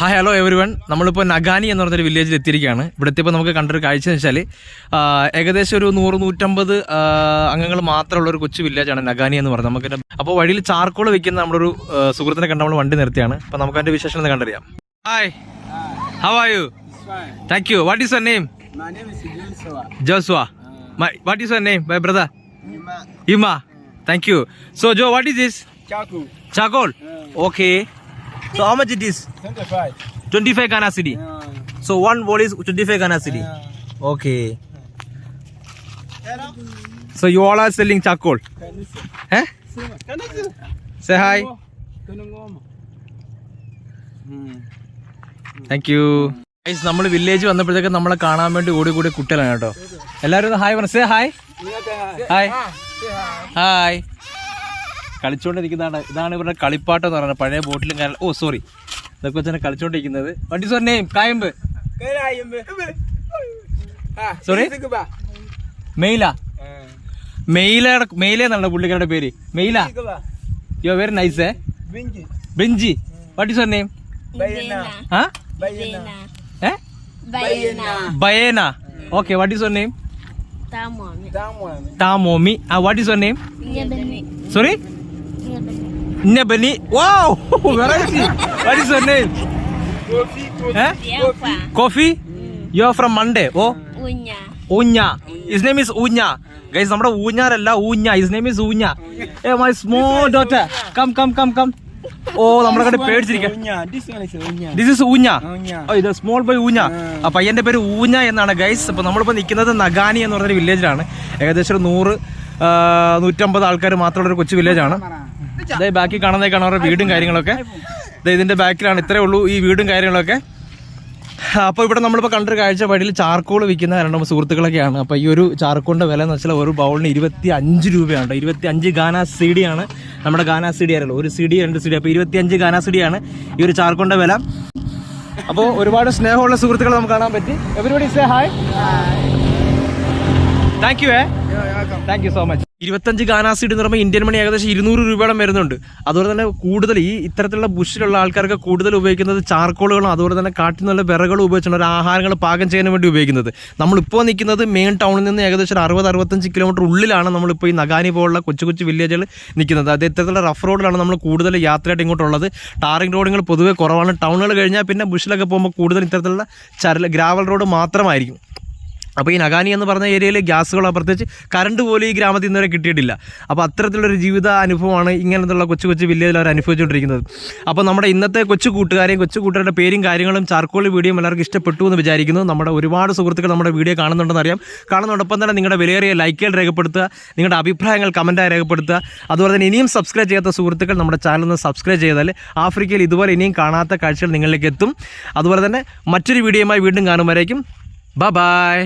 Hi hello every one. നമ്മളിപ്പോൾ നഗാനി എന്ന് പറഞ്ഞൊരു വില്ലേജിൽ എത്തിയിരിക്കുകയാണ്. ഇവിടെ എത്തിയപ്പോൾ നമുക്ക് കണ്ടൊരു കാഴ്ച എന്ന് വെച്ചാൽ ഏകദേശം ഒരു 100-150 അംഗങ്ങൾ മാത്രമുള്ള ഒരു കൊച്ചു വില്ലേജാണ് നഗാനി എന്ന് പറയുന്നത്. നമുക്ക് അപ്പോൾ വഴിയിൽ ചാർക്കോൾ വെക്കുന്ന നമ്മുടെ ഒരു സുഹൃത്തിനെ കണ്ട് നമ്മൾ വണ്ടി നിർത്തിയാണ്. അപ്പോൾ നമുക്ക് അതിൻ്റെ വിശേഷം ഒന്ന് കണ്ടറിയാം. Hi, how are you? Thank you. What is your name? My name is Joshua. What is your name, my brother? Ima. Thank you. So Joe, what is this? Charcoal. Okay. So how much it is? 25 Ghana cedi. So one bowl is 25 Ghana cedi. Okay. So you all are selling charcoal? Eh? Say hi. Thank you. Guys, നമ്മൾ village വന്നപ്പോഴത്തേക്ക് നമ്മളെ കാണാൻ വേണ്ടി ഓടി കൂടി കുട്ടികളാണ് കേട്ടോ. എല്ലാവരും ഹായ് പറഞ്ഞു. Say hi. Hi hi. കളിച്ചോണ്ടിരിക്കുന്നതാണ്. ഇതാണ് ഇവരുടെ കളിപ്പാട്ടം എന്ന് പറയുന്നത്. പഴയ ബോട്ടിലും ഓ സോറി, ഇതൊക്കെ വെച്ചാൽ കളിച്ചോണ്ടിരിക്കുന്നത്. വണ്ടി സോർ നെയിം? കായമ്പ്. സോറി, മെയില. മെയില എന്നാണ് പുള്ളിക്കാരുടെ പേര്. മെയില. You are very nice. ബ്രിഞ്ചി. What is your name? ബയേന. Okay, what is your name? Tamomi. What is your name? Sorry? Nyabani. Wow, variety. What is your name? Coffee. You are from Monday. Oh, Unya. His name is Unya. Guys, നമ്മുടെ ഊഞ്ഞാരല്ല, ഊഞ്ഞ. His name is Unya. Hey, my small daughter. Come. ഓ, നമ്മളെ കണ്ട് പേടിച്ചിരിക്കാം. This is ഊഞ്ഞ. ഓ, ഇത് small boy ഊഞ്ഞ. ആ പയ്യന്റെ പേര് ഊഞ്ഞ എന്നാണ് guys. അപ്പൊ നമ്മളിപ്പോ നിൽക്കുന്നത് നഗാനി എന്ന് പറഞ്ഞൊരു വില്ലേജിലാണ്. ഏകദേശം ഒരു 100-150 ആൾക്കാർ മാത്രമുള്ള ഒരു കൊച്ചു വില്ലേജാണ്. അതായത് ബാക്കി കാണുന്നതൊക്കെയാണ് അവരുടെ വീടും കാര്യങ്ങളൊക്കെ. ഇതിന്റെ ബാക്കിലാണ്. ഇത്രേ ഉള്ളൂ ഈ വീടും കാര്യങ്ങളൊക്കെ. അപ്പോൾ ഇവിടെ നമ്മളിപ്പോൾ കണ്ടൊരു കാഴ്ച വഴിയിൽ ചാർക്കോൾ വിൽക്കുന്ന 2 സുഹൃത്തുക്കളൊക്കെയാണ്. അപ്പോൾ ഈ ഒരു ചാർക്കോളിൻ്റെ വില എന്ന് വെച്ചാൽ ഒരു ബൗളിന് 25 രൂപയാണ്. 25 ഗാന CD ആണ്. നമ്മുടെ ഗാന CD ആണല്ലോ, ഒരു CD 2 CD. അപ്പോൾ 25 ഗാന CD ആണ് ഈ ഒരു ചാർക്കോളിൻ്റെ വില. അപ്പോൾ ഒരുപാട് സ്നേഹമുള്ള സുഹൃത്തുക്കളെ നമുക്ക് കാണാൻ പറ്റി. Everybody say hi. Thank you. Thank you so much. 25 ഗാന CD എന്ന് പറയുമ്പോൾ ഇന്ത്യൻ മണി ഏകദേശം 200 രൂപയോളം വരുന്നുണ്ട്. അതുപോലെ തന്നെ കൂടുതൽ ഈ ഇത്തരത്തിലുള്ള ബുഷിലുള്ള ആൾക്കാർക്ക് കൂടുതൽ ഉപയോഗിക്കുന്നത് ചാർക്കോളുകളും അതുപോലെ തന്നെ കാട്ടിൽ നിന്നുള്ള വിറകളും ഉപയോഗിച്ചാണ് ഒരു ആഹാരങ്ങൾ പാകം ചെയ്യാൻ വേണ്ടി ഉപയോഗിക്കുന്നത്. നമ്മളിപ്പോൾ നിൽക്കുന്നത് മെയിൻ ടൗണിൽ നിന്ന് ഏകദേശം 60-65 കിലോമീറ്റർ ഉള്ളിലാണ് നമ്മളിപ്പോൾ ഈ നഗാനി പോലുള്ള കൊച്ചു കൊച്ചു വില്ലേജുകൾ നിൽക്കുന്നത്. അത് ഇത്തരത്തിലുള്ള റഫ് റോഡിലാണ് നമ്മൾ കൂടുതൽ യാത്രയായിട്ട് ഇങ്ങോട്ടുള്ളത്. ടാറിംഗ് റോഡുകൾ പൊതുവെ കുറവാണ്. ടൗണുകൾ കഴിഞ്ഞാൽ പിന്നെ ബുഷിലൊക്കെ പോകുമ്പോൾ കൂടുതൽ ഇത്തരത്തിലുള്ള ഗ്രാവൽ റോഡ് മാത്രമായിരിക്കും. അപ്പോൾ ഈ നഗാനി എന്ന് പറഞ്ഞ ഏരിയയിൽ ഗ്യാസുകളോ പ്രത്യേകിച്ച് കറണ്ട് പോലും ഈ ഗ്രാമത്തിൽ നിന്ന് വരെ കിട്ടിയിട്ടില്ല. അപ്പോൾ അത്തരത്തിലുള്ളൊരു ജീവിത അനുഭവമാണ് ഇങ്ങനത്തുള്ള കൊച്ചു കൊച്ചു വില്ലേജിൽ അവർ അനുഭവിച്ചുകൊണ്ടിരിക്കുന്നത്. അപ്പോൾ നമ്മുടെ ഇന്നത്തെ കൊച്ചു കൂട്ടുകാരുടെ പേരും കാര്യങ്ങളും ചാർക്കോൾ വീഡിയോ എല്ലാവർക്കും ഇഷ്ടപ്പെട്ടു എന്ന് വിചാരിക്കുന്നു. നമ്മുടെ ഒരുപാട് സുഹൃത്തുക്കൾ നമ്മുടെ വീഡിയോ കാണുന്നുണ്ടെന്ന് അറിയാം. കാണുന്നതോടൊപ്പം തന്നെ നിങ്ങളുടെ വിലയേറിയ ലൈക്കുകൾ രേഖപ്പെടുത്തുക, നിങ്ങളുടെ അഭിപ്രായങ്ങൾ കമൻറ്റായി രേഖപ്പെടുത്തുക. അതുപോലെ തന്നെ ഇനിയും സബ്സ്ക്രൈബ് ചെയ്യാത്ത സുഹൃത്തുക്കൾ നമ്മുടെ ചാനൽ ഒന്ന് സബ്സ്ക്രൈബ് ചെയ്താൽ ആഫ്രിക്കയിൽ ഇതുപോലെ ഇനിയും കാണാത്ത കാഴ്ചകൾ നിങ്ങളിലേക്ക് എത്തും. അതുപോലെ തന്നെ മറ്റൊരു വീഡിയോയുമായി വീണ്ടും കാണുമ്പോഴേക്കും ബൈ.